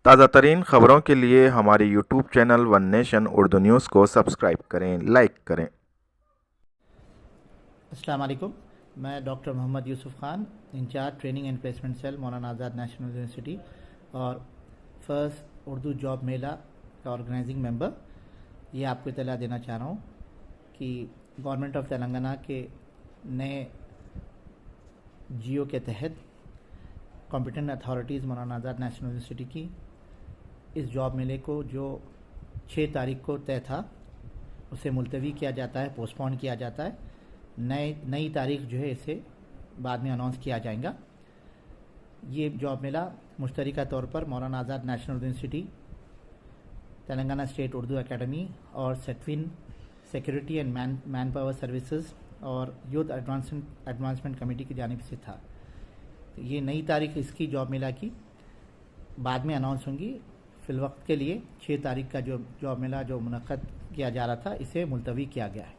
ताज़ा तरीन ख़बरों के लिए हमारे YouTube channel one nation Urdu news को सब्सक्राइब करें, लाइक करें। अस्सलाम वालेकुम। मैं doctor Mohammad Yusuf Khan, incharge training and placement cell Maulana Azad national university और फर्स्ट उर्दू जॉब मेला का ऑर्गेनाइजिंग मेंबर, ये आपको इत्तला देना चाह रहा हूँ कि गवर्नमेंट ऑफ तेलंगाना के नए जियो के तहत कॉम्पिटेंट अथॉरिटीज़ मौलाना आज़ाद नेशनल यूनिवर्सिटी की इस जॉब मेले को जो 6 तारीख को तय था उसे मुलतवी किया जाता है, पोस्टपोन किया जाता है। नई तारीख जो है इसे बाद में अनाउंस किया जाएगा। ये जॉब मेला मुश्तरका तौर पर Maulana Azad national University, Telangana state Urdu academy और Setwin security and man power services और यूथ एडवांसमेंट कमेटी की जानिब से था। तो ये नई तारीख इसकी जॉब मेला की बाद में अनाउंस होंगी। फिल वक्त के लिए 6 तारीख का जो जॉब मेला जो मुनक्कद किया जा रहा था इसे मुलतवी किया गया है।